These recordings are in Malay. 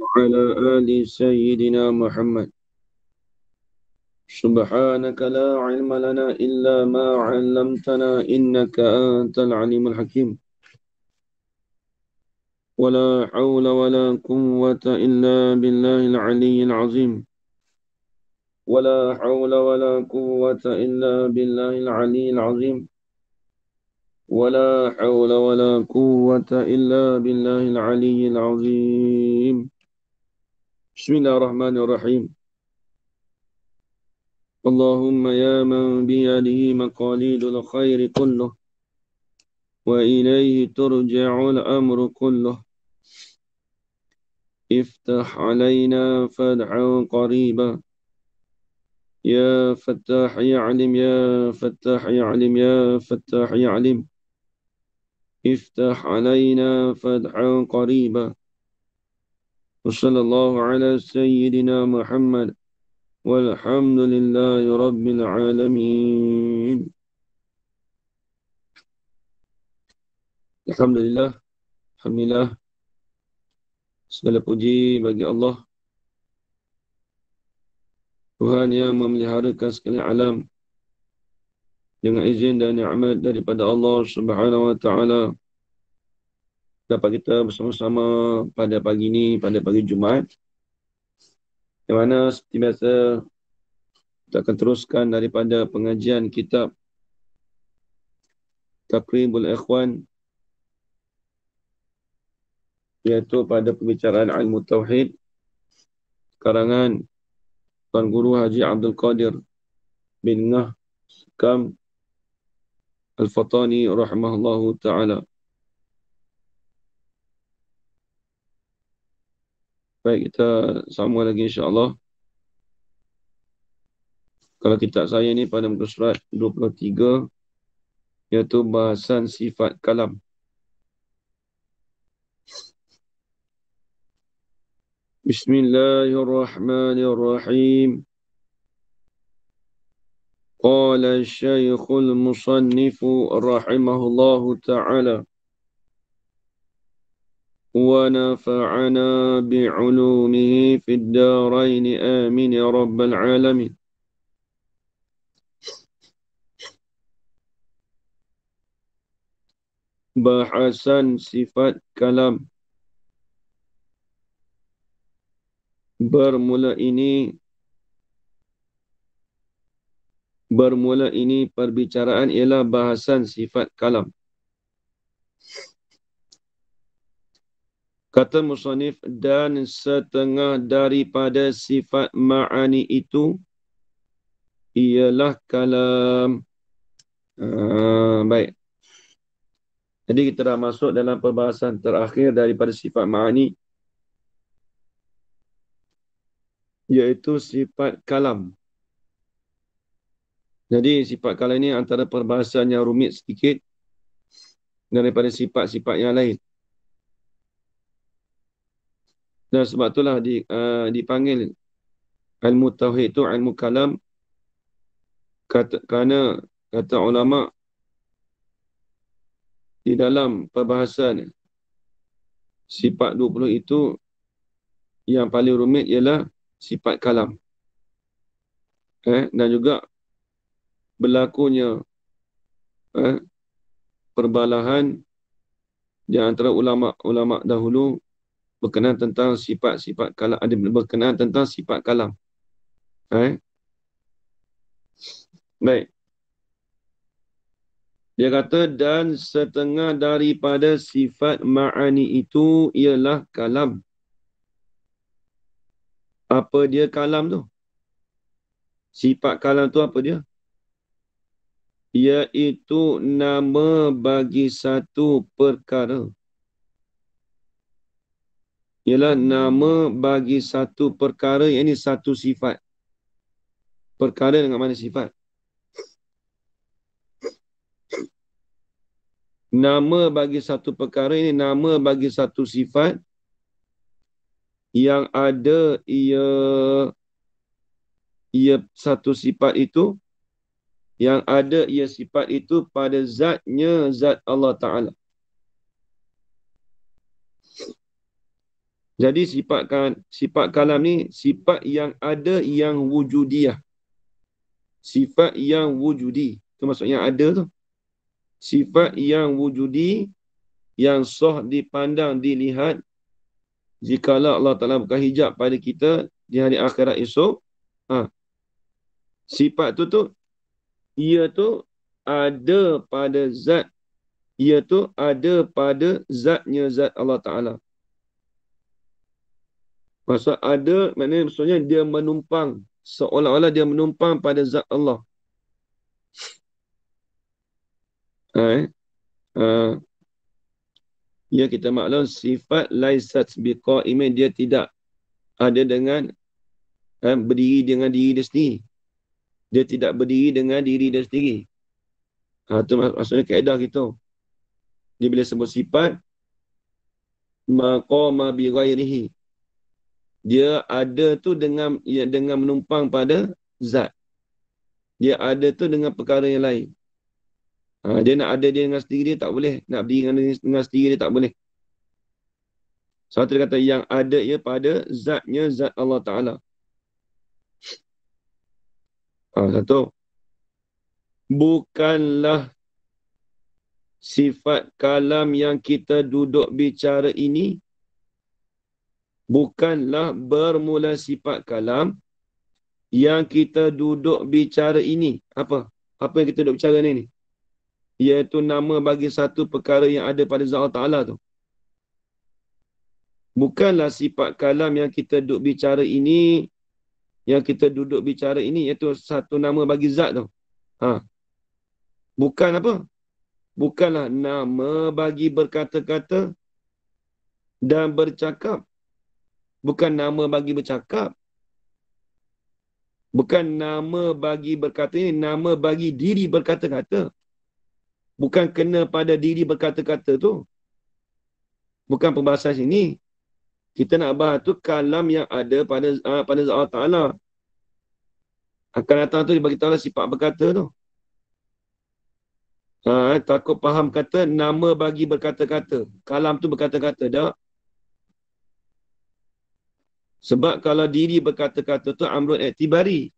وعلى آل سيدنا محمد. سبحانك لا علم لنا إلا ما علمتنا إنك أنت العليم الحكيم. ولا حول ولا قوة إلا بالله العلي العظيم. ولا حول ولا قوة إلا بالله العلي العظيم. ولا حول ولا قوة إلا بالله العلي العظيم. بسم الله الرحمن الرحيم. اللهم يا من بيده مقاليد الخير كله وإليه ترجع الأمر كله، افتح علينا فتحا قريبا. يا فتاح يعلم يا فتاح يعلم يا فتاح يعلم، افتح علينا فتحا قريبا. وصلى الله على سيدنا محمد والحمد لله رب العالمين. Alhamdulillah, Alhamdulillah, segala puji bagi Allah, Tuhan yang memeliharakan sekalian alam dengan izin dan nikmat daripada Allah Subhanahu Wa Taala. Dapat kita bersama-sama pada pagi ini, pada pagi Jumaat, yang mana seperti biasa kita akan teruskan daripada pengajian kitab Taqribul Ikhwan, iaitu pada pembicaraan ilmu Tauhid, karangan Tuan Guru Haji Abdul Qadir bin Ngah Kam Al-Fatani rahimahullahu ta'ala. Baik, kita sambung lagi insya-Allah. Kalau kitab saya ni pada muka surat 23, iaitu bahasan sifat kalam. Bismillahirrahmanirrahim. Qala Syekhul Musannifu rahimahullahu ta'ala, wa nafa'ana bi'ulumihi fid darain amin ya rabbal alamin. Bahasan sifat kalam. Bermula ini perbicaraan ialah bahasan sifat kalam. Kata musannif, dan setengah daripada sifat ma'ani itu ialah kalam. Baik. Jadi kita dah masuk dalam perbahasan terakhir daripada sifat ma'ani, iaitu sifat kalam. Jadi sifat kalam ini antara perbahasan yang rumit sedikit daripada sifat-sifat yang lain. Dan sebab itulah dipanggil ilmu tauhid itu ilmu kalam, kerana kata ulama, di dalam perbahasan sifat 20 itu yang paling rumit ialah sifat kalam. Dan juga berlakunya perbalahan di antara ulama dahulu berkenaan tentang sifat-sifat kalam, berkenaan tentang sifat kalam. Baik. Dia kata, dan setengah daripada sifat ma'ani itu ialah kalam. Apa dia kalam tu? Sifat kalam tu apa dia? Iaitu nama bagi satu perkara. Ialah nama bagi satu perkara, yang ini satu sifat. Perkara dengan mana sifat? Nama bagi satu perkara, ini nama bagi satu sifat yang ada ia satu sifat itu, yang ada ia sifat itu pada zatnya, zat Allah Ta'ala. Jadi sifat kalam ni sifat yang ada yang wujudiyah. Sifat yang wujudi. Itu maksudnya ada tu. Sifat yang wujudi yang sah dipandang, dilihat jikalau Allah Ta'ala buka hijab pada kita di hari akhirat esok. Sifat tu ia tu ada pada zat. Ia tu ada pada zatnya zat Allah Ta'ala. Maksudnya dia menumpang. Seolah-olah dia menumpang pada zat Allah. Ya, kita maklum sifat laisat biqaimin, dia tidak ada dengan berdiri dengan diri dia sendiri. Dia tidak berdiri dengan diri dia sendiri. Itu maksudnya kaedah kita. Dia bila sebut sifat maqama bi ghairihi. Dia ada tu dengan menumpang pada zat. Dia ada tu dengan perkara yang lain. Dia nak ada dia dengan sendiri dia tak boleh. Nak berdiri dengan sendiri dia tak boleh. Satu dia kata yang ada ia pada zatnya zat Allah Ta'ala. Satu. Bukanlah sifat kalam yang kita duduk bicara ini, bukanlah bermula sifat kalam yang kita duduk bicara ini. Apa? Apa yang kita duduk bicara ni? Iaitu nama bagi satu perkara yang ada pada zat Allah Ta'ala tu. Bukanlah sifat kalam yang kita duduk bicara ini, yang kita duduk bicara ini, iaitu satu nama bagi zat tu. Bukan apa? Bukanlah nama bagi berkata-kata dan bercakap. Bukan nama bagi bercakap. Bukan nama bagi berkata ini, nama bagi diri berkata-kata. Bukan kena pada diri berkata-kata tu. Bukan perbahasan sini. Kita nak bahas tu kalam yang ada pada zat Allah Ta'ala. Akan datang tu dia bagi tahu sifat berkata tu. Takut faham kata nama bagi berkata-kata. Kalam tu berkata-kata tak? Sebab kalau diri berkata-kata tu amrun iktibari.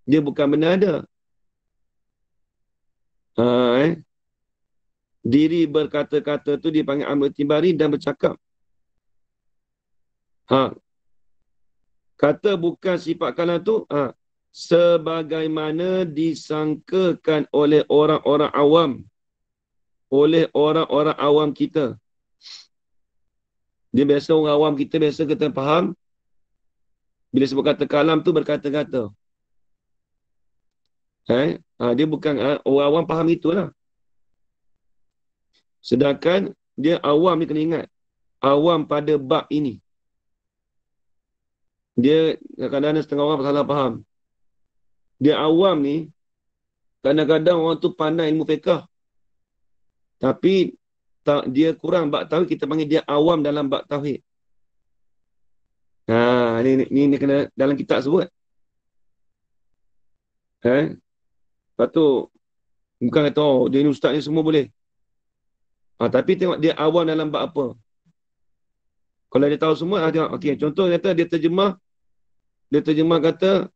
Dia bukan benar ada. Diri berkata-kata tu dipanggil amrun iktibari dan bercakap. Kata bukan sifat kalam tu, sebagaimana disangkakan oleh orang-orang awam. Oleh orang-orang awam kita. Dia biasa orang awam kita, biasa kita faham. Bila sebut kata kalam tu berkata-kata. Dia bukan, orang awam faham itulah. Sedangkan dia awam ni kena ingat. Awam pada bab ini. Dia kadang-kadang setengah orang salah faham. Dia awam ni, kadang-kadang orang tu pandai ilmu fiqah. Tapi dia kurang bab tauhid, kita panggil dia awam dalam bab tauhid. Ni kena dalam kitab sebut. Lepas tu, bukan kata, dia ni ustaz ni semua boleh. Tapi tengok dia awam dalam bab apa. Kalau dia tahu semua, tengok. Okay, contoh kata dia terjemah kata,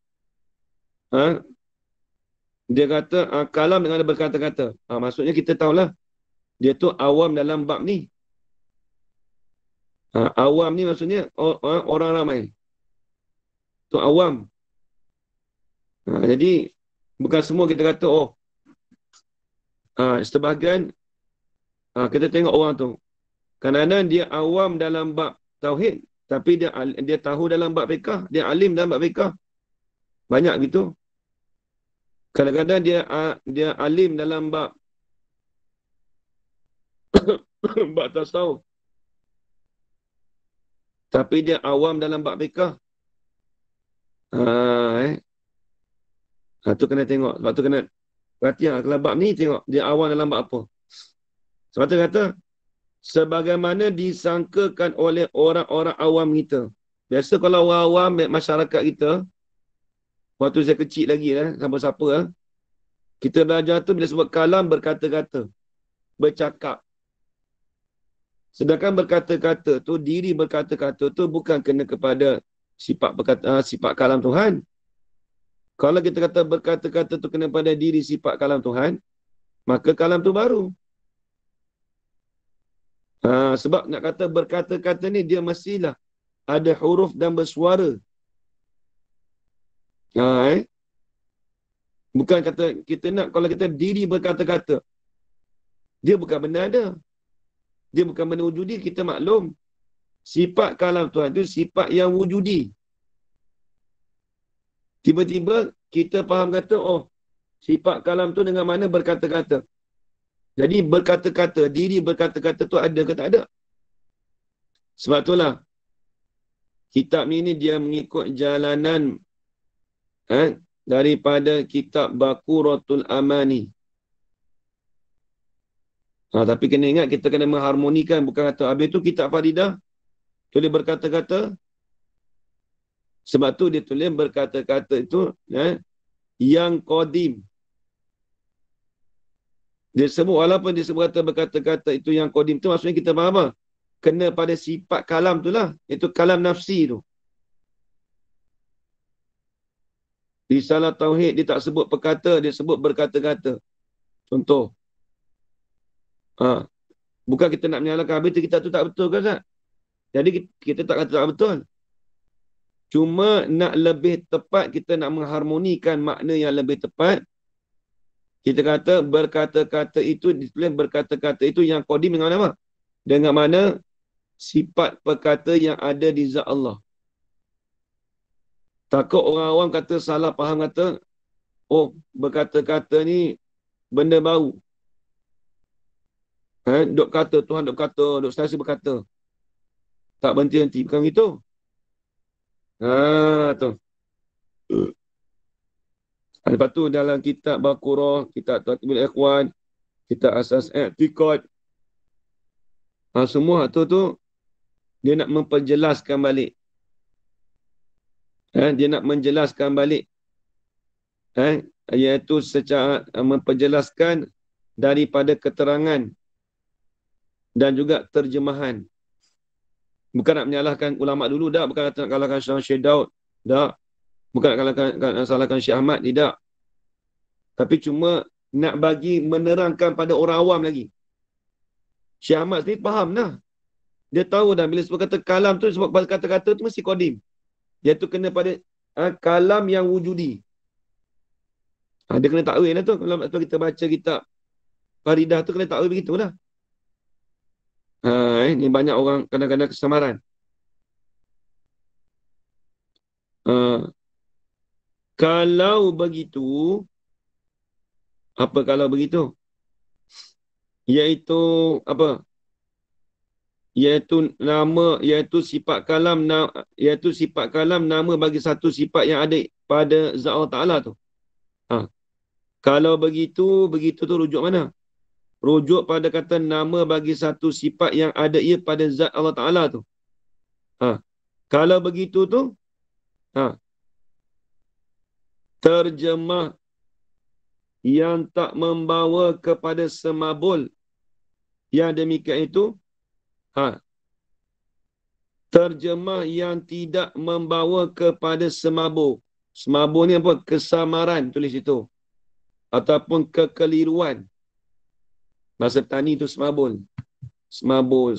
dia kata, kalam dengan ada berkata-kata. Maksudnya kita tahulah, dia tu awam dalam bab ni. Awam ni maksudnya orang ramai. Tu awam. Jadi, bukan semua kita kata, sebahagian, kita tengok orang tu. Kadang-kadang dia awam dalam bab tauhid, tapi dia tahu dalam bab fiqah, dia alim dalam bab fiqah. Banyak gitu. Kadang-kadang dia alim dalam bab bab tasawuf. Tapi dia awam dalam bab fiqah. Tu kena tengok. Sebab tu kena perhatian. Kalau bab ni tengok dia awam dalam bab apa. Sebab tu kata sebagaimana disangkakan oleh orang-orang awam kita. Biasa kalau orang awam masyarakat kita, waktu saya kecil lagi siapa-siapa kita belajar tu bila sebut kalam berkata-kata, bercakap. Sedangkan berkata-kata tu, diri berkata-kata tu bukan kena kepada sifat kalam Tuhan. Kalau kita kata berkata-kata tu kena pada diri sifat kalam Tuhan, maka kalam tu baru. Sebab nak kata berkata-kata ni dia mestilah ada huruf dan bersuara. Bukan kata kita nak, kalau kita diri berkata-kata, dia bukan benda ada. Dia bukan benda wujudi, kita maklum. Sifat kalam Tuhan itu sifat yang wujudi. Tiba-tiba kita faham kata, oh, sifat kalam tu dengan mana berkata-kata. Jadi berkata-kata, diri berkata-kata tu ada ke tak ada? Sebab itulah, kitab ini dia mengikut jalanan daripada kitab Baquratul Amani. Tapi kena ingat, kita kena mengharmonikan. Bukan kata, habis tu kitab Faridah, tulis berkata-kata. Sebab tu dia tulis berkata-kata itu yang qadim. Dia sebut, walaupun dia sebut kata berkata-kata itu yang qadim tu, maksudnya kita faham apa? Kena pada sifat kalam tu lah. Itu kalam nafsi tu. Risalah Tauhid, dia tak sebut perkata, dia sebut berkata-kata. Contoh. Bukan kita nak menyalahkan, habis tu kita tu tak betul kan, Ustaz? Jadi kita tak kata tak betul. Cuma nak lebih tepat, kita nak mengharmonikan makna yang lebih tepat. Kita kata berkata-kata itu, ditulis berkata-kata itu yang qadim dengan apa? Dengan mana sifat perkata yang ada di zat Allah. Takut orang awam kata salah faham, kata, oh, berkata-kata ni benda baru. Duk kata, Tuhan duk kata, duk sentiasa berkata. Tak berhenti-henti, bukan begitu. Tu. Lepas tu dalam kitab Baqarah, kitab Tatbul Ikhwan, kitab Asas I'tiqad, semua tu dia nak memperjelaskan balik. Dia nak menjelaskan balik. Iaitu secara memperjelaskan daripada keterangan dan juga terjemahan. Bukan nak menyalahkan ulama' dulu, tak. Bukan nak kalahkan Syekh Daud, tak. Bukan nak salahkan Syekh Ahmad, tidak. Tapi cuma nak bagi menerangkan pada orang awam lagi. Syekh Ahmad sendiri faham dah. Dia tahu dah bila sebab kata kalam tu, sebab kata-kata tu mesti qadim. Iaitu kena pada kalam yang wujudi. Dia kena takwil lah tu. Kalau kita baca kitab Faridah tu, kena takwil begitulah. Ni banyak orang kadang-kadang kesamaran. Kalau begitu, apa kalau begitu? Iaitu apa? Iaitu nama, iaitu sifat kalam, iaitu sifat kalam nama bagi satu sifat yang ada pada zat Allah Ta'ala tu. Kalau begitu, begitu tu rujuk mana? Rujuk pada kata nama bagi satu sifat yang ada ia pada zat Allah Ta'ala tu. Kalau begitu tu, terjemah yang tak membawa kepada semabul, yang demikian itu, terjemah yang tidak membawa kepada semabur. Semabur ni apa? Kesamaran, tulis itu. Ataupun kekeliruan. Bahasa petani tu semabul. Semabur.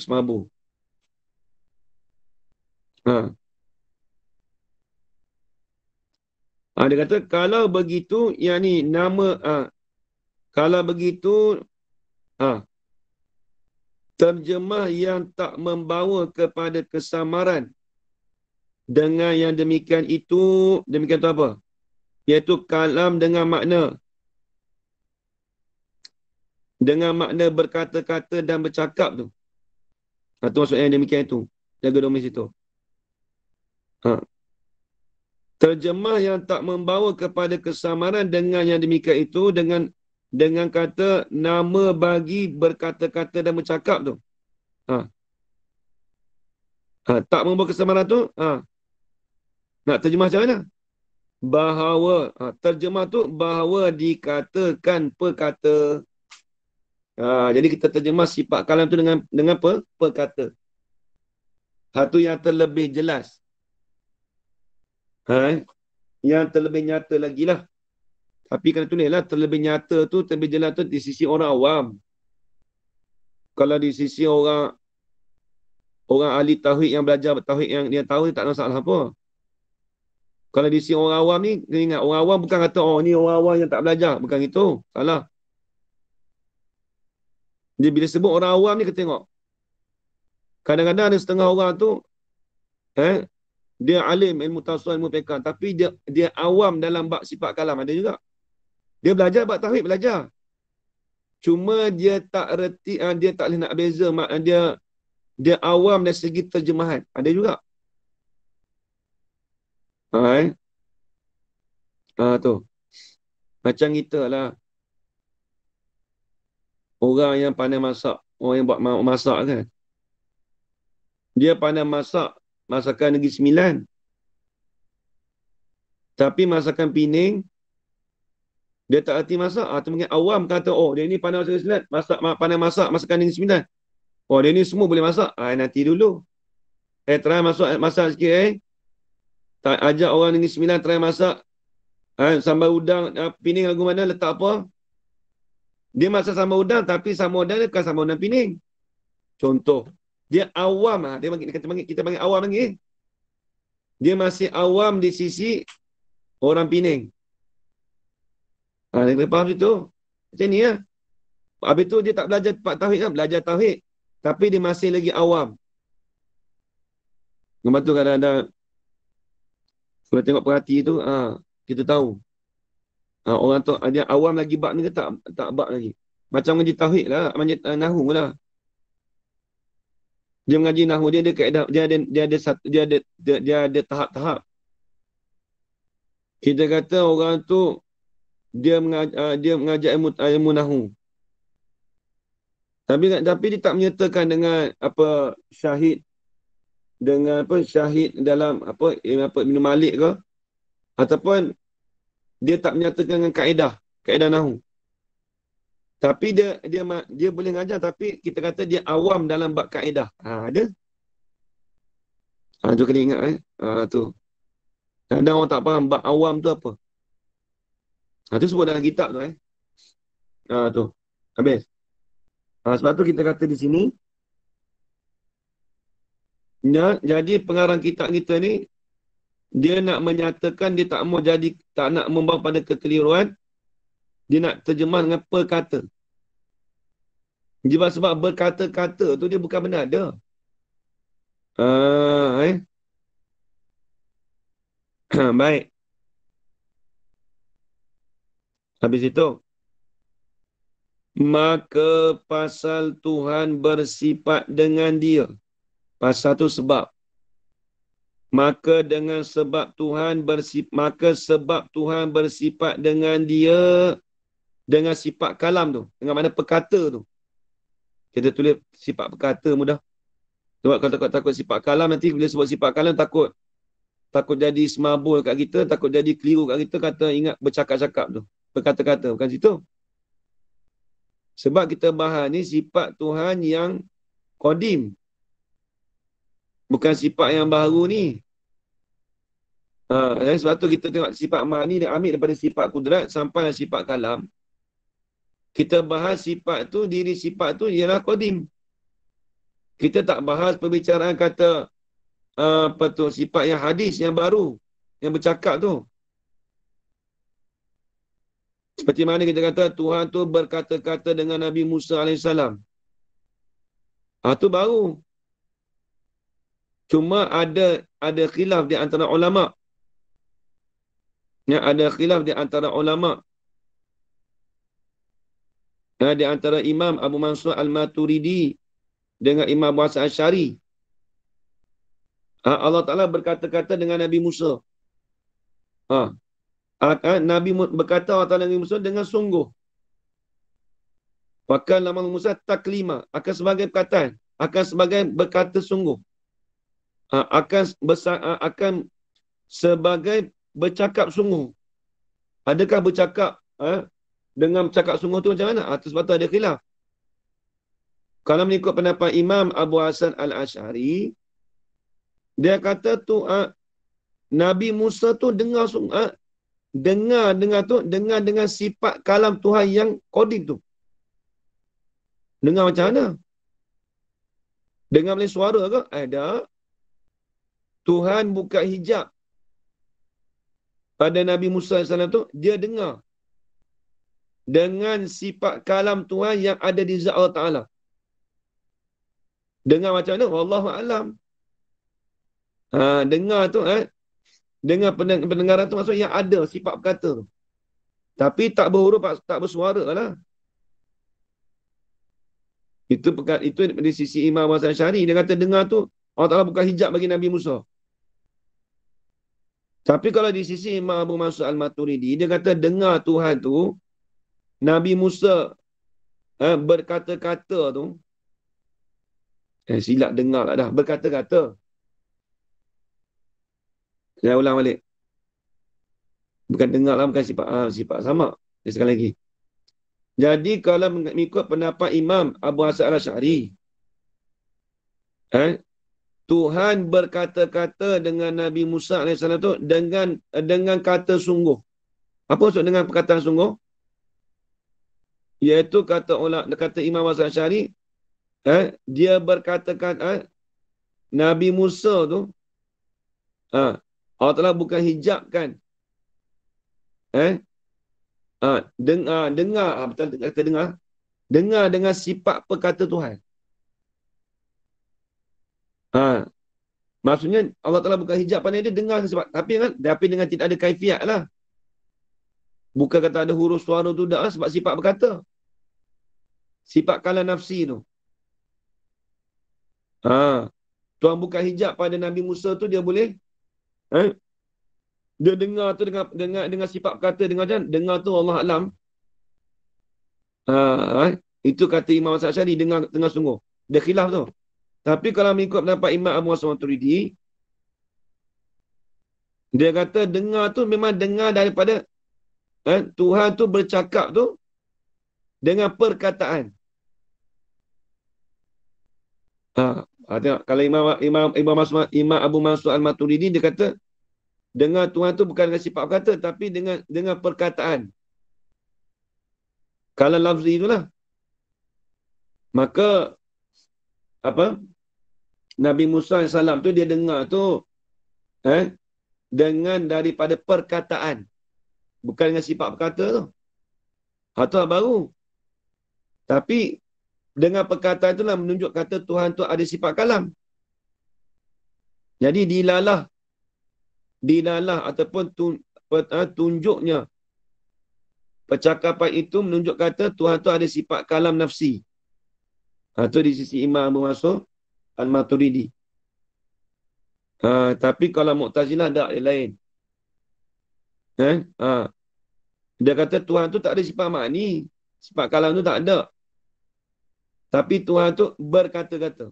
Dia kata, kalau begitu, yang ni nama, kalau begitu, terjemah yang tak membawa kepada kesamaran dengan yang demikian itu, demikian tu apa? Iaitu kalam dengan makna berkata-kata dan bercakap tu. Itu maksudnya yang demikian itu. Jaga domis itu. Terjemah yang tak membawa kepada kesamaran dengan yang demikian itu, dengan kata nama bagi berkata-kata dan bercakap tu. Tak membawa kesamaran tu, nak terjemah macam mana? Bahawa, terjemah tu bahawa dikatakan perkata. Jadi kita terjemah sifat kalam tu dengan perkata. Satu yang terlebih jelas. Yang terlebih nyata lagi lah. Tapi kena tulis lah, terlebih nyata tu, terlebih jelas tu di sisi orang awam. Kalau di sisi orang ahli tauhid yang belajar tauhid yang dia tahu, tak ada masalah apa. Kalau di sisi orang awam ni, kena ingat, orang awam bukan kata, oh ni orang awam yang tak belajar. Bukan itu. Salah. Dia bila sebut orang awam ni, kita tengok. Kadang-kadang ada setengah orang tu, dia alim ilmu tafsir, ilmu fiqh, tapi dia awam dalam bab sifat kalam. Ada juga. Dia belajar bab tauhid, belajar. Cuma dia tak reti, dia tak boleh nak beza, dia awam dari segi terjemahan. Ada juga. Tu. Macam kita lah. Orang yang pandai masak. Orang yang buat masak kan. Dia pandai masak masakan Negeri Sembilan. Tapi masakan Pening, dia tak erti masak. Tu mungkin awam kata, oh dia ni pandai masak Negeri Sembilan. Pandai masak masakan Negeri Sembilan. Oh dia ni semua boleh masak. Nanti dulu. Try masak sikit Tak ajak orang Negeri Sembilan try masak. Sambal udang Pening lagu mana, letak apa. Dia masak sambal udang, tapi sambal udang dia bukan sambal udang Pening. Contoh. Dia awam. Kita panggil awam lagi. Dia masih awam di sisi orang Pening. Dia faham situ. Macam ni lah. Habis tu dia tak belajar tauhid kan. Belajar tauhid. Tapi dia masih lagi awam. Lepas tu kadang-kadang kalau tengok perhati tu, kita tahu. Orang tu dia awam lagi bab ni ke tak bab lagi. Macam mengaji tauhid lah. Mengaji nahu lah. Dia mengaji nahu, dia ada kaedah, dia ada tahap-tahap. Kita kata orang tu dia mengajar ilmu nahu. Tapi dia tak menyertakan dengan apa syahid, dengan apa syahid dalam apa Ibn Malik ke, ataupun dia tak menyertakan dengan kaedah nahu. Tapi dia boleh mengajar, tapi kita kata dia awam dalam bab kaedah. Ada. Tu kena ingat tu. Kadang orang tak faham bab awam tu apa. Tu sebut dalam kitab tu tu. Habis. Sebab tu kita kata di sini, jadi pengarang kitab kita ni, dia nak menyatakan, dia tak nak membawa pada kekeliruan, dia nak terjemah dengan perkata. Sebab berkata-kata tu dia bukan benar ada. Baik. Habis itu. Maka pasal Tuhan bersifat dengan dia. Pasal tu sebab. Maka dengan sebab Tuhan bersifat dengan dia, dengan sifat kalam tu. Dengan mana perkata tu. Kita tulis sifat perkata mudah. Sebab kalau takut sifat kalam, nanti bila sebut sifat kalam takut jadi semabul kat kita, takut jadi keliru kat kita, kata ingat bercakap-cakap tu. Berkata-kata, bukan situ. Sebab kita bahas ni sifat Tuhan yang qadim. Bukan sifat yang baru ni. Sebab tu kita tengok sifat ma'ni dia ambil daripada sifat kudrat sampai sifat kalam. Kita bahas sifat tu, diri sifat tu ialah qadim. Kita tak bahas perbicaraan kata sifat yang hadis, yang baru, yang bercakap tu. Seperti mana kita kata Tuhan tu berkata-kata dengan Nabi Musa AS. Tu baru. Cuma ada khilaf di antara ulama. Ada khilaf di antara ulama. Di antara Imam Abu Mansur Al-Maturidi dengan Imam Abu Hasan Asy'ari. Allah Ta'ala berkata-kata dengan Nabi Musa. Nabi berkata Allah Ta'ala Nabi Musa dengan sungguh. Bahkan nama Musa taklima. Akan sebagai perkataan. Akan sebagai berkata sungguh. Akan sebagai bercakap sungguh. Adakah bercakap dengan bercakap sungguh tu macam mana? Sebab tu ada khilaf. kalau mengikut pendapat Imam Abu Hasan Al-Asy'ari, dia kata tu Nabi Musa tu dengar tu dengan sifat kalam Tuhan yang qadim tu. Dengar macam mana? Dengar boleh suara ke? Ada. Tuhan buka hijab pada Nabi Musa AS tu, dia dengar dengan sifat kalam Tuhan yang ada di zat Allah Ta'ala. Dengar macam mana? Wallahu a'lam. Dengar tu, dengar pendengaran tu maksudnya yang ada sifat berkata tu. Tapi tak berhuruf, tak bersuara lah. Itu di sisi Imam Hasan Asy'ari. Dia kata dengar tu, Allah Ta'ala buka hijab bagi Nabi Musa. Tapi kalau di sisi Imam Abu Mansur Al-Maturidi, dia kata dengar Tuhan tu, Nabi Musa berkata-kata tu, silap dengar lah dah, berkata-kata. Saya ulang balik. Bukan dengar lah, bukan sifat sama. Sekali lagi. Jadi kalau mengikut pendapat Imam Abu Hasan Al-Asy'ari, Tuhan berkata-kata dengan Nabi Musa AS tu dengan kata sungguh. Apa maksud dengan perkataan sungguh? Iaitu kata Imam Hasan Al-Asy'ari, dia berkatakan Nabi Musa tu Allah Ta'ala bukan hijab kan. Dengar betul kata dengar dengan sifat perkata Tuhan. Maksudnya Allah Ta'ala bukan hijab pada dia dengar sebab tapi dengan tidak ada kaifiat lah. Bukan kata ada huruf suara tu dah sebab sifat berkata. Sifat kalam nafsi tu. Tuhan buka hijab pada Nabi Musa tu dia boleh dia dengar tu dengan sifat berkata dengar tu Allah Alam. Itu kata Imam Hasan Asy'ari dengar sungguh. Dia khilaf tu. Tapi kalau mengikut pendapat Imam Abu Hasan Maturidi, dia kata dengar tu memang dengar daripada Tuhan tu bercakap tu dengan perkataan. Tengok, kalau Imam Abu Mansur Al-Maturidi dia kata dengar Tuhan tu bukan dengan sifat kata tapi dengan perkataan. Kalau lafzi itulah. Maka Nabi Musa AS tu dia dengar tu dengan daripada perkataan. Bukan dengan sifat berkata tu. Itu baru. Tapi dengan perkataan itulah menunjuk kata Tuhan tu ada sifat kalam. Jadi dilalah ataupun tunjuknya percakapan itu menunjuk kata Tuhan tu ada sifat kalam nafsi. Itu di sisi Imam Abu Mansur Al-Maturidi. Tapi kalau Mu'tazilah tak ada lain. Dia kata Tuhan tu tak ada sifat makni. Sifat kalam tu tak ada. Tapi Tuhan tu berkata-kata.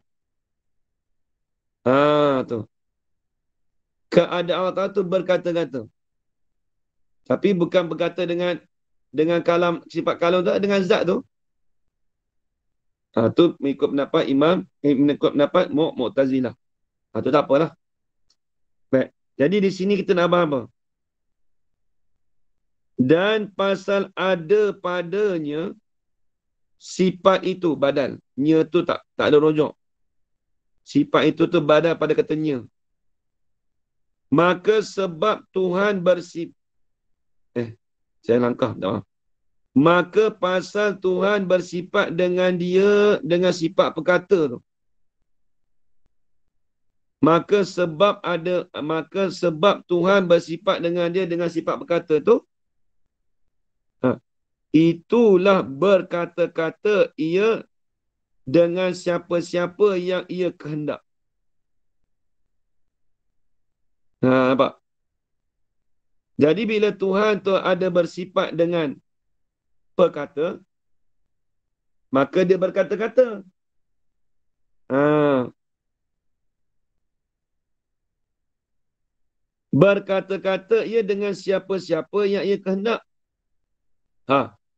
Tu. Keadaan Allah Ta'ala tu berkata-kata. Tapi bukan berkata dengan kalam, sifat kalam tu, dengan zat tu. Tu mengikut pendapat mengikut pendapat Mu'tazilah. Tu tak apalah. Baik. Jadi di sini kita nak faham apa? Dan pasal ada padanya sifat itu badal. Nya tu tak ada rojok. Sifat itu tu badal pada katanya. Maka sebab Tuhan saya langkah. Tak. Maka pasal Tuhan bersifat dengan dia dengan sifat perkata tu. Maka sebab Tuhan bersifat dengan dia dengan sifat berkata tu, itulah berkata-kata ia dengan siapa-siapa yang ia kehendak. Nampak? Jadi bila Tuhan tu ada bersifat dengan perkata, maka dia berkata-kata. Berkata-kata ia dengan siapa-siapa yang ia kehendak.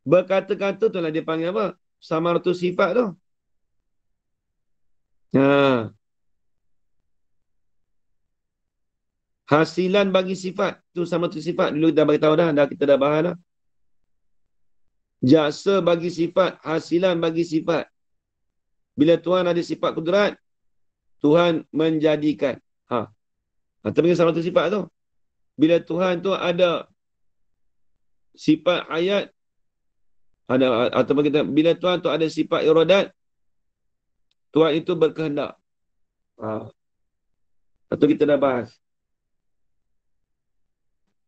Berkata-kata tu lah dia panggil apa? Samaratus sifat tu. Ha. Hasilan bagi sifat. Tu sama tu sifat. Dulu kita beritahu dah. Kita dah bahas dah. Jasa bagi sifat. Hasilan bagi sifat. Bila Tuhan ada sifat kudrat, Tuhan menjadikan. Ha. Kita sama tu sifat tu. Bila Tuhan tu ada sifat hayat, ataupun kita, bila Tuhan tu ada sifat iradat, Tuhan itu berkehendak. Ha. Atau kita dah bahas.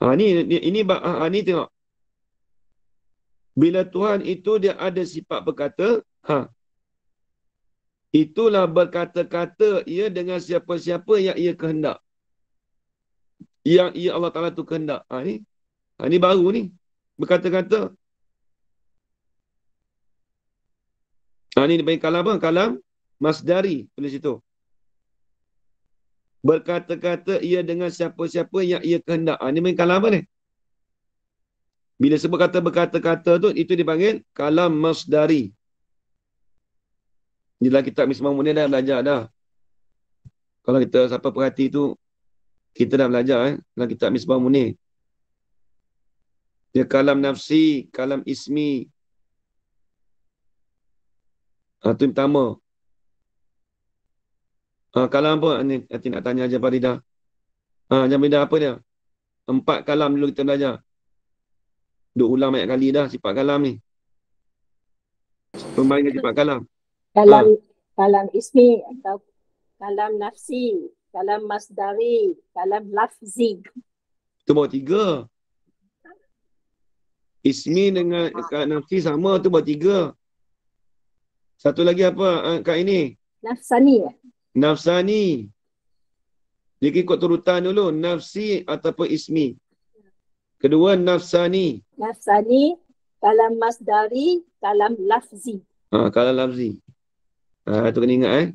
Ini tengok. Bila Tuhan itu dia ada sifat berkata, itulah berkata-kata ia dengan siapa-siapa yang ia kehendak. Yang ia Allah Ta'ala tu kehendak. Ini baru ni. Berkata-kata. Ini dipanggil kalam apa? Kalam masdari. Tulis situ. Berkata-kata ia dengan siapa-siapa yang ia kehendak. Ini main kalam apa ni? Bila sebut kata berkata-kata tu, itu dipanggil kalam masdari. Di dalam kitab Misbah Munir dah belajar dah. Kalau kita siapa perhati tu, kita dah belajar dalam kitab Misbah Munir. Dia kalam nafsi, kalam ismi. Itu yang pertama. Kalam apa? Nanti nak tanya aja Farida. Ajar Farida apa dia? 4 kalam dulu kita belajar. Duk ulang banyak kali dah sifat kalam ni. Pembahagian sifat kalam. Kalam ismi atau kalam nafsi, kalam masdari, kalam lafzi. Itu baru 3. Ismi dengan nafsi sama tu baru 3. Satu lagi apa kat ini? Nafsani. Nafsani. Dia ikut turutan dulu. Nafsi ataupun ismi. Kedua, nafsani. Nafsani, kalam masdari, kalam lafzi. Kalam lafzi. Itu kena ingat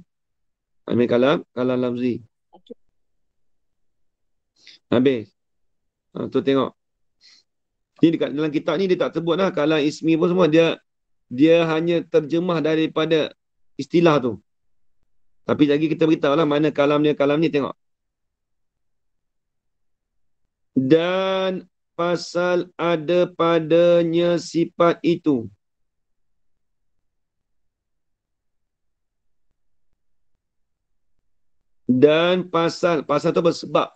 Ambil kalam lafzi. Okay. Habis. Tu tengok. Ni dekat dalam kitab ni dia tak sebut lah. Kalam ismi pun semua. Dia hanya terjemah daripada istilah tu. Tapi lagi kita beritahu lah mana kalam ni tengok. Dan pasal ada padanya sifat itu. Dan pasal tu bersebab.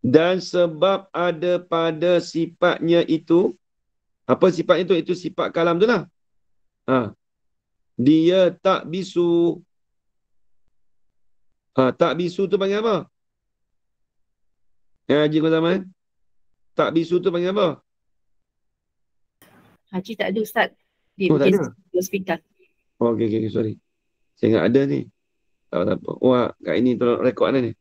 Dan sebab ada pada sifatnya itu. Apa sifat itu? Itu sifat kalam tu lah. Dia tak bisu. Tak bisu tu panggil apa? Haji Zaman. Tak bisu tu panggil apa? Haji tak ada Ustaz. Dia tak ada? Speaker. Okay, sorry. Saya ingat ada ni. Tak apa. Kat ini tolong rekod ni.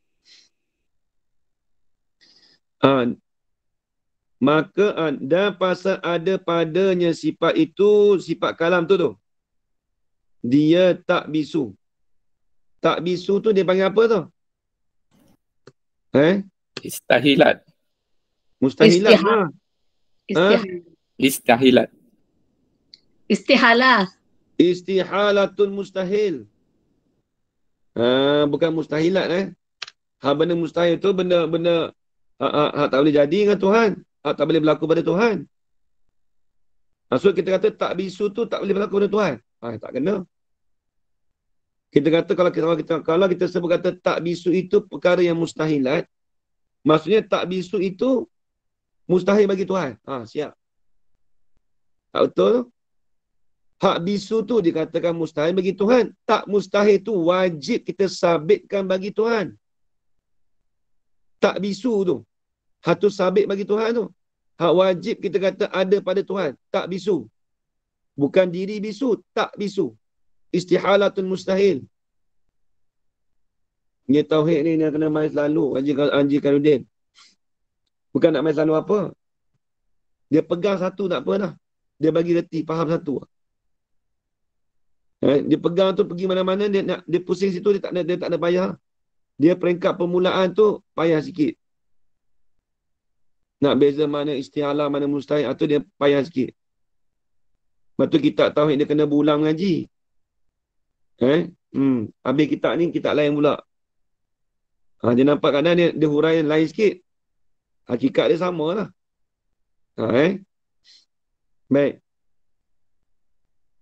Maka dan pasal ada padanya sifat itu, sifat kalam tu. Dia tak bisu. Tak bisu tu dia panggil apa tu? Istahilat. Mustahilat lah. Istahilat. Istihalah. Istihalatul mustahil. Bukan mustahilat benda mustahil tu benda tak boleh jadi dengan Tuhan. Tak boleh berlaku pada Tuhan. Maksud kita kata tak bisu tu tak boleh berlaku pada Tuhan. Tak kena. Kita kata kalau kita sebut kata tak bisu itu perkara yang mustahilat, maksudnya tak bisu itu mustahil bagi Tuhan. Siap. Tak betul? Hak bisu tu dikatakan mustahil bagi Tuhan. Tak mustahil tu wajib kita sabitkan bagi Tuhan. Tak bisu tu. Hak tu sabit bagi Tuhan tu. Hak wajib kita kata ada pada Tuhan. Tak bisu. Bukan diri bisu. Tak bisu. Istihalatul mustahil. Ni tauhid ni nak kena main selalu. Haji Karudin. Bukan nak main selalu apa. Dia pegang satu tak apa dah. Dia bagi reti, faham satu. Dia pegang tu pergi mana-mana, dia pusing situ, dia tak ada payah. Dia peringkat permulaan tu payah sikit. Nak beza mana istihala, mana mustahil, tu dia payah sikit. Lepas tu kitab tauhid dia kena berulang mengaji. Habis kitab ni, kitab lain pula. Dia nampak kadang dia huraian lain sikit. Hakikat dia sama lah. Baik.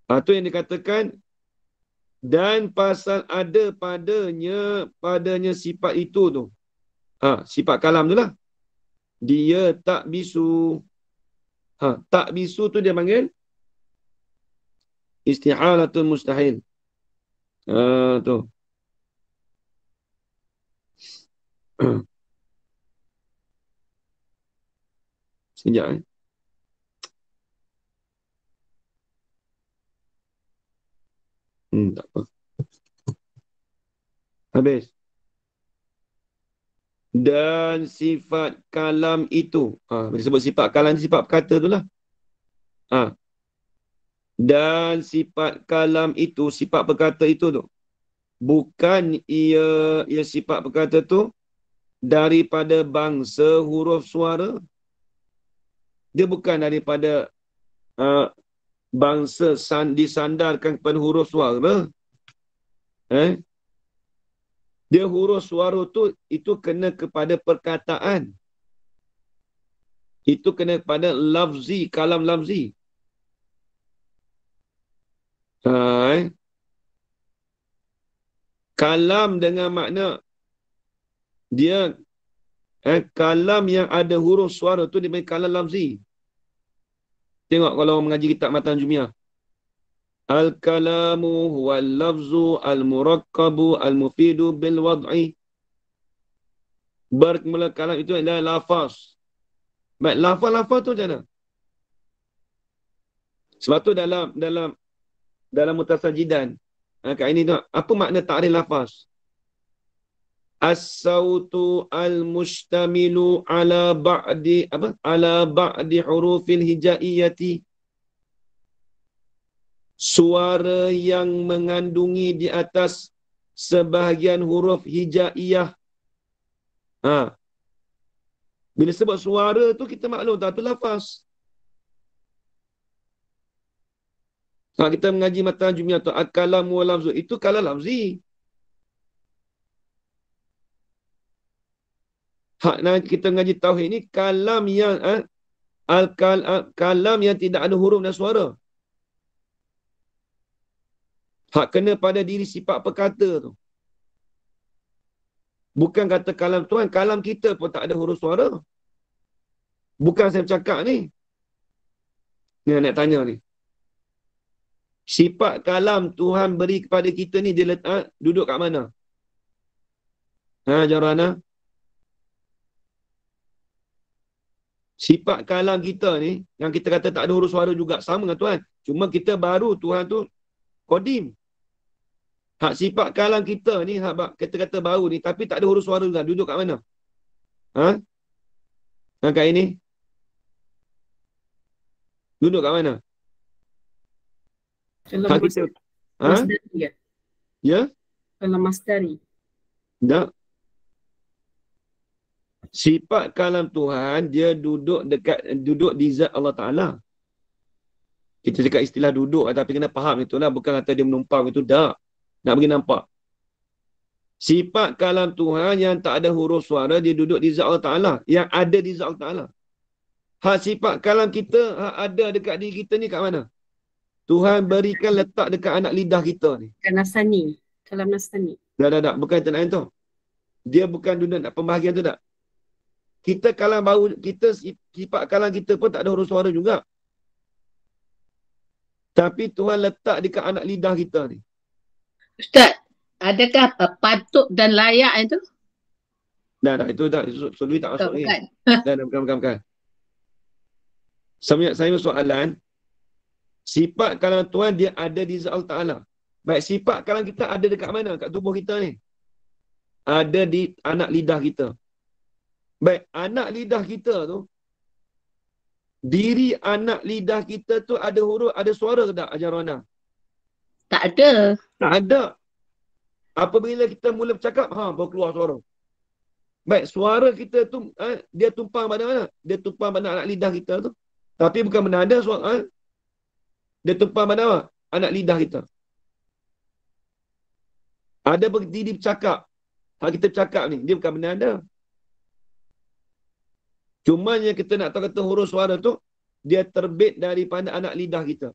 Itu yang dikatakan, dan pasal ada padanya sifat itu tu. Sifat kalam tu lah. Dia tak bisu. Tak bisu tu dia panggil istihalatul mustahil. Tu. Sekejap tak apa. Habis. Dan sifat kalam itu. Bila sebut sifat kalam, sifat perkata tu lah. Dan sifat kalam itu, sifat perkata itu tu. Bukan ia sifat perkata tu daripada bangsa huruf suara. Dia bukan daripada bangsa disandarkan kepada huruf suara. Dia huruf suara tu, itu kena kepada perkataan. Itu kena kepada lafzi, kalam lafzi. Kalam dengan makna dia kalam yang ada huruf suara tu dia panggil kalam lafzi. Tengok kalau orang mengaji kitab Matan Jumiah. Al-kalamu huwal lafzu al-murakkabu al-mufidu bil wad'i. Bermula kalam itu adalah lafaz. Baik, lafaz tu macam mana? Sebab tu dalam mutasajidan, kat ini tu, apa makna ta'rif lafaz? As-sautu al-mustamilu ala ba'di hurufil hijaiyati. Suara yang mengandungi di atas sebahagian huruf hijaiyah. Bila sebut suara tu kita maklum tak tu lafaz. Kita mengaji matan Jumiah tu, al-kalam wa lafzu, itu kalam lafzi. Kita mengaji tauhid ni kalam yang kalam yang tidak ada huruf dan suara. Kena pada diri sifat perkata tu. Bukan kata kalam Tuhan, kalam kita pun tak ada huruf suara. Bukan saya bercakap ni. Ni nak tanya ni. Sifat kalam Tuhan beri kepada kita ni, dia letak duduk kat mana? Jarana? Sifat kalam kita ni, yang kita kata tak ada huruf suara juga, sama dengan Tuhan. Cuma kita baru, Tuhan tu Qadim. Sifat kalam kita ni, kita kata baru ni, tapi tak ada huruf suara juga. Duduk kat mana? Kat ini? Duduk kat mana? Kalau masdari ya? Ya? Kalau masdari. Tak. Sifat kalam Tuhan, dia duduk di zat Allah Ta'ala. Kita cakap istilah duduk, tapi kena faham itulah. Bukan kata dia menumpang itu, tak. Nak bagi nampak. Sifat kalam Tuhan yang tak ada huruf suara, dia duduk di zat Allah Ta'ala. Yang ada di zat Allah Ta'ala. Sifat kalam kita, ada dekat diri kita ni kat mana? Tuhan berikan letak dekat anak lidah kita ni. Nafsani. Kalam nafsani. Tak. Bukan itu lain tu. Dia bukan duduk nak pembahagian tu tak. Kita kalam baru, sifat kalam kita pun tak ada huruf suara juga. Tapi Tuhan letak dekat anak lidah kita ni. Ustaz, adakah patut dan layak itu? Dah, itu dah. Sudut tak masuk ni. Bukan. Saya soalan, sifat kalam Tuhan dia ada di zat Allah Ta'ala. Baik, sifat kalam kita ada dekat mana? Kat tubuh kita ni. Ada di anak lidah kita. Baik, anak lidah kita tu, diri anak lidah kita tu ada huruf, ada suara ke tak, Ajarwana? Tak ada. Tak ada. Apabila kita mula bercakap, baru keluar suara. Baik, suara kita tu, dia tumpang pada mana? Dia tumpang pada anak lidah kita tu. Tapi bukan benda ada suara. Dia tumpang pada apa? Anak lidah kita. Ada berhenti dia bercakap. Hak kita bercakap ni, dia bukan benda ada. Cuma yang kita nak tahu kata huruf suara tu, dia terbit daripada anak lidah kita.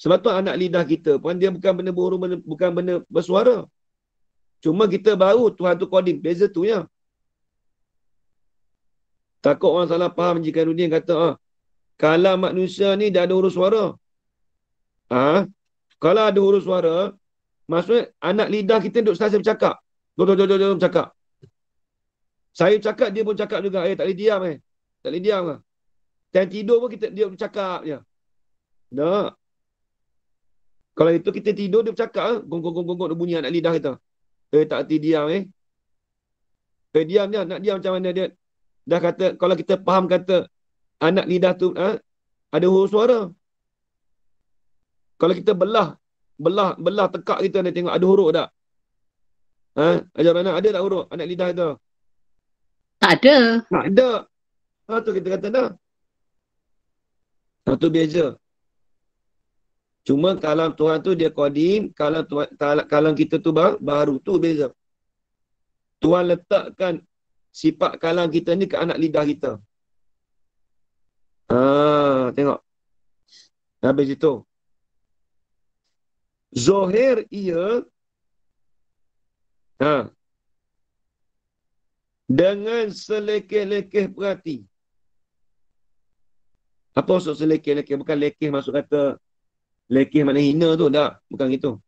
Sebab tu anak lidah kita pun dia bukan benda berhuruf, bukan benda bersuara. Cuma kita baru Tuhan tu kodim. Beza tu ya. Takut orang salah faham jika Nudin kata, kalam manusia ni dah ada huruf suara. Kalau ada huruf suara, maksudnya anak lidah kita duduk selesa bercakap. Duduk bercakap. Saya cakap, dia pun cakap juga. Tak boleh diam Tak boleh diam lah. Time tidur pun dia bercakap je. Tak. Kalau itu kita tidur, dia bercakap. Gong-gong-gong-gong dia bunyi anak lidah kita. Tak hati diam diam dia. Nak diam macam mana dia. Dah kata, kalau kita faham kata anak lidah tu ada huruf suara. Kalau kita belah tekak kita dia tengok ada huruf tak? Ajar anak ada tak huruf anak lidah tu? Tak ada. Tak ada. Tu kita kata dah. Tu beza. Cuma kalam Tuhan tu dia qadim, kalam kita tu baru. Tu beza. Tuhan letakkan sifat kalam kita ni ke anak lidah kita. Tengok. Habis itu. Zohir ia dengan selekeh-lekeh perhati. Apa maksud selekeh-lekeh? Bukan lekeh maksud kata lekeh mana hina tu. Tak. Bukan gitu.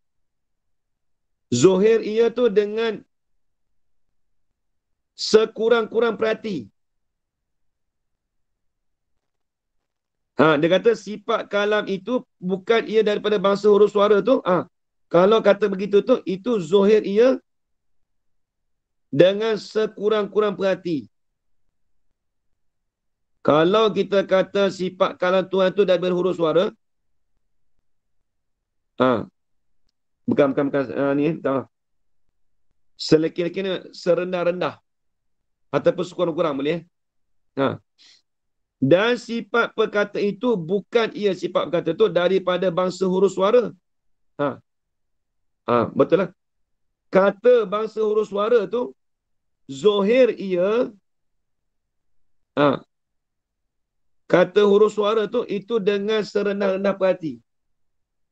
Zohir ia tu dengan sekurang-kurang perhati. Dia kata sifat kalam itu bukan ia daripada bangsa huruf suara tu. Kalau kata begitu tu, itu zohir ia dengan sekurang-kurang perhati. Kalau kita kata sifat kalam Tuhan tu daripada huruf suara, bukan ni, tak. Selekeh-lekeh ni serendah-rendah. Ataupun sekurang-kurang boleh. Dan sifat perkata itu bukan ia sifat perkata itu daripada bangsa huruf suara. Betul lah. Kata bangsa huruf suara tu zohir ia. Kata huruf suara tu itu dengan serendah-rendah perhati.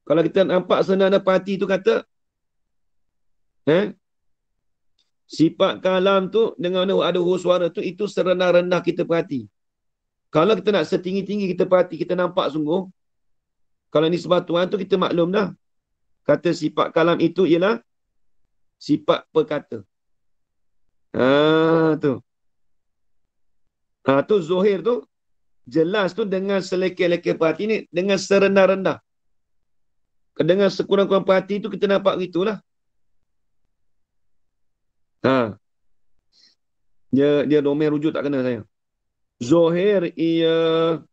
Kalau kita nampak serendah-rendah perhati tu kata sifat kalam tu dengan ada huruf suara tu itu serendah-rendah kita perhati. Kalau kita nak setinggi-tinggi kita perhati, kita nampak sungguh. Kalau ni sebab Tuhan tu kita maklum dah. Kata sifat kalam itu ialah sifat perkata. Tu. Tu zohir tu jelas tu dengan selekeh-lekeh perhati ni, dengan serendah-rendah. Dengan sekurang-kurang perhati tu kita nampak gitulah. Dia domain rujuk tak kena saya. Zohir ia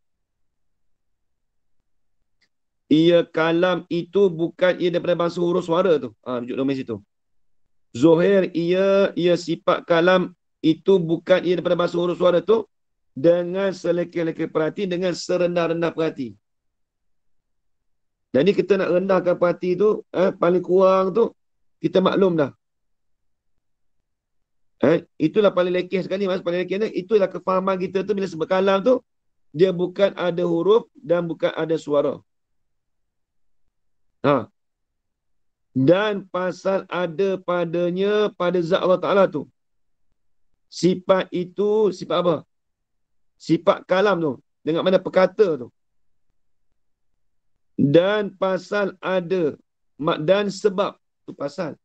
kalam itu bukan ia daripada bangsa huruf suara tu. Rujuk domain situ. Zohir ia sifat kalam itu bukan ia daripada bangsa huruf suara tu dengan selekeh-lekeh perhati, dengan serendah-rendah perhati. Jadi kita nak rendahkan perhati tu, paling kurang tu kita maklum dah. Itulah paling lekeh sekali, mas. Paling lekeh ni, itulah kefahaman kita tu bila sebut kalam tu, dia bukan ada huruf dan bukan ada suara. Dan pasal ada padanya pada zat Allah Ta'ala tu. Sifat itu, sifat apa? Sifat kalam tu. Dengan mana perkata tu. Dan pasal ada. Dan sebab. Tu pasal.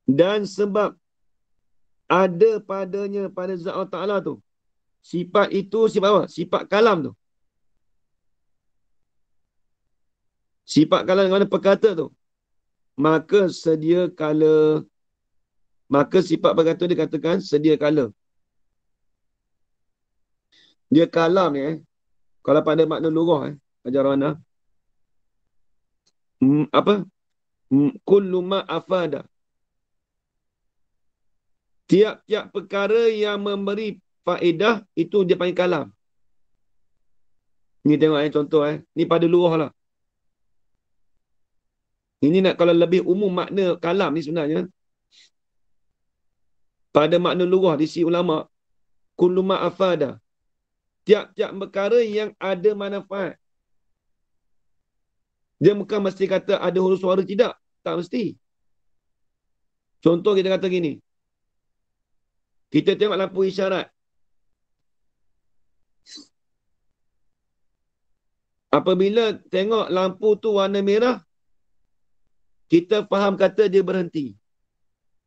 Dan sebab ada padanya pada zat Allah Ta'ala tu. Sifat itu sifat apa? Sifat kalam tu. Sifat kalam dengan mana perkata tu. Maka sedia kala. Maka sifat perkata dikatakan sedia kala. Dia kalam ni kalau pada makna lurah ajaran apa? Kullu ma afada. Tiap-tiap perkara yang memberi faedah itu dia panggil kalam. Ni tengok contoh ni pada lurah lah. Ini nak kalau lebih umum makna kalam ni sebenarnya. Pada makna lughah di sisi ulama, kullu ma afada. Tiap-tiap perkara yang ada manfaat. Dia bukan mesti kata ada huruf suara, tidak. Tak mesti. Contoh kita kata gini. Kita tengok lampu isyarat. Apabila tengok lampu tu warna merah, kita faham kata dia berhenti.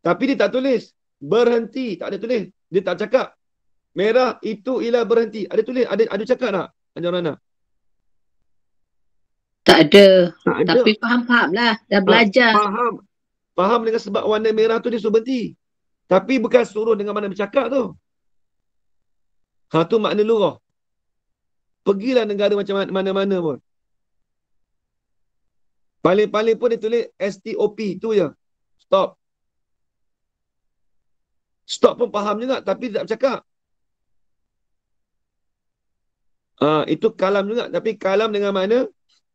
Tapi dia tak tulis berhenti, tak ada tulis. Dia tak cakap merah itu ialah berhenti. Ada tulis, ada cakap tak? Ada mana? Tak ada. Tak ada. Tapi faham-faham lah. Dah belajar. Faham dengan sebab warna merah tu dia suruh berhenti. Tapi bukan suruh dengan mana bercakap tu. Tu makna lughah. Pergilah negara macam mana-mana pun. Paling-paling pun dia tulis STOP tu je. Stop. Stop pun faham juga tapi tak bercakap. Itu kalam juga. Tapi kalam dengan mana?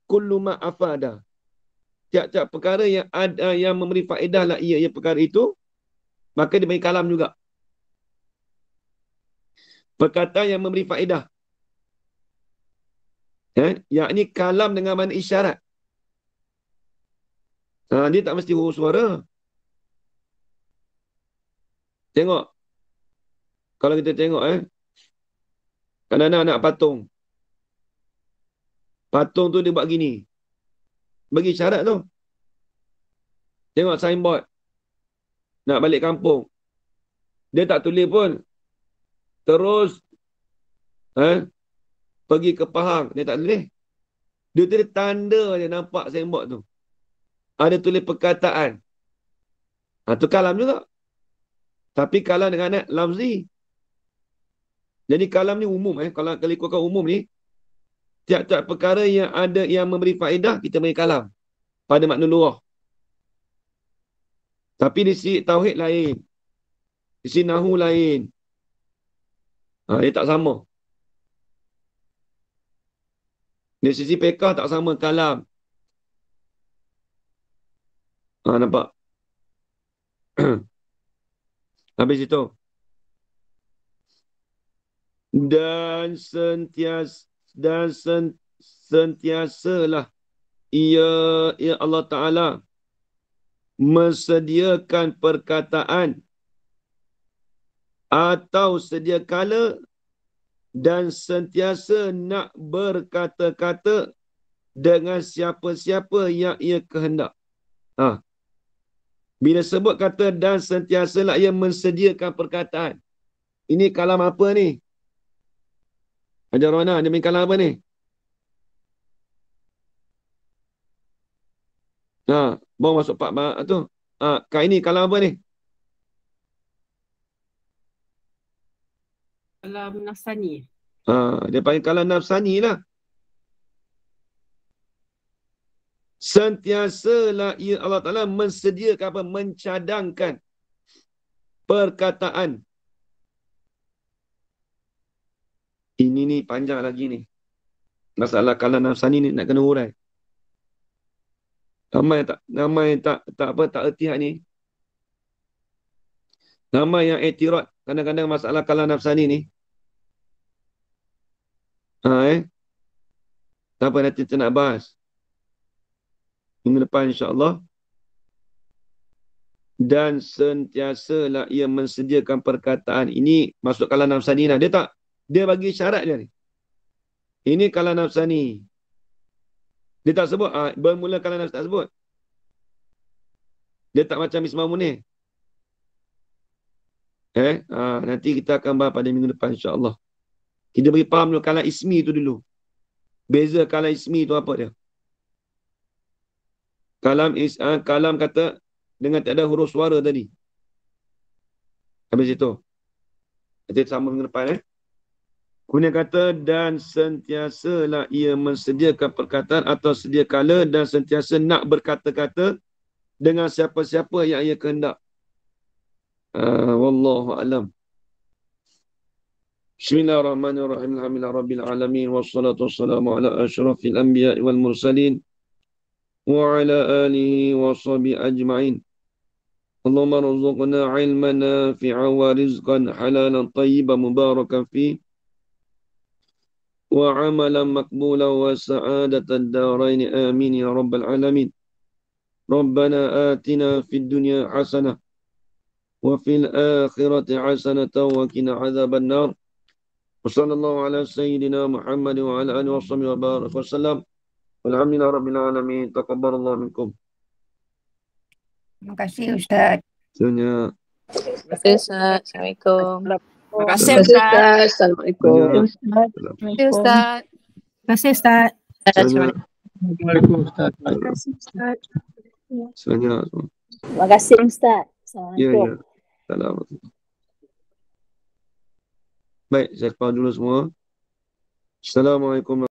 Kullu ma afada. Tiap-tiap perkara yang ada yang memberi faedah lah ia perkara itu, maka dia bagi kalam juga. Perkataan yang memberi faedah. Yakni kalam dengan mana isyarat. Dia tak mesti huruf suara. Tengok. Kalau kita tengok kadang-kadang anak patung. Patung tu dia buat gini. Bagi isyarat tu. Tengok signboard. Nak balik kampung. Dia tak tulis pun. Terus pergi ke Pahang. Dia tak tulis. Dia tulis tanda je nampak signboard tu. Ada tulis perkataan. Tu kalam juga. Tapi kalam dengan lafzi. Jadi kalam ni umum. Kalau ikutkan umum ni, tiap-tiap perkara yang ada yang memberi faedah, kita beri kalam. Pada makna lughah. Tapi di sisi tauhid lain. Di sisi nahu lain. Dia tak sama. Di sisi fiqh tak sama kalam. Nampak? Habis itu. Dan sentiasalah ia Allah Ta'ala mesediakan perkataan atau sedia kala dan sentiasa nak berkata-kata dengan siapa-siapa yang ia kehendak. Bila sebut kata dan sentiasalah ia mensediakan perkataan. Ini kalam apa ni? Ajar mana? Dia main kalam apa ni? Baru masuk part tu. Ini kalam apa ni? Kalam nafsani. Dia panggil kalam nafsani lah. Sentiasalah ia Allah Ta'ala mensediakan apa? Mencadangkan perkataan. Ini ni panjang lagi ni. Masalah kalam nafsani ni nak kena urai. Ramai yang tak erti hak ni. Ramai yang iktirad kadang-kadang masalah kalam nafsani ni. Tak apa nanti kita nak bahas. Minggu depan insya-Allah. Dan sentiasalah ia mensediakan perkataan. Ini masuk kalam nafsani lah. Dia bagi syarat dia ni. Ini kalam nafsani. Dia tak sebut. Bermula kalam nafsani tak sebut. Dia tak macam Ismail Munir. Nanti kita akan bahas pada minggu depan insya-Allah. Kita beri faham dulu kalam ismi tu dulu. Beza kalam ismi tu apa dia? Kalam kata dengan tak ada huruf suara tadi. Habis itu. Nanti sama minggu depan Kemudian kata dan sentiasalah ia mensediakan perkataan atau sedia kala dan sentiasa nak berkata-kata dengan siapa-siapa yang ia kehendak. Wallahu a'lam. Bismillahirrahmanirrahim. Alhamdulillah rabbil alamin wassalatu wassalamu ala asyrafil anbiya'i wal mursalin وعلى آله وصحبه أجمعين. اللهم ارزقنا علما نافعا ورزقا حلالا طيبا مباركا فيه وعملا مقبولا وسعادة الدارين آمين يا رب العالمين. ربنا آتنا في الدنيا حسنة وفي الآخرة حسنة وقنا عذاب النار. وصلى الله على سيدنا محمد وعلى آله وصحبه وبارك وسلم. والحمد لله رب العالمين. تقبل الله منكم. Terima kasih Ustaz. Sebenarnya. Terima kasih Ustaz. Assalamualaikum. Terima kasih Terima kasih Ustaz. Ustaz. Assalamualaikum. Sebenarnya. Terima kasih Ustaz. Terima kasih Ustaz. Sebenarnya. Assalamualaikum Ustaz. Terima kasih Ustaz. Sebenarnya. Terima kasih Ustaz. Ya, Assalamualaikum. ya. Salam. Baik, saya kepala dulu semua. Assalamualaikum.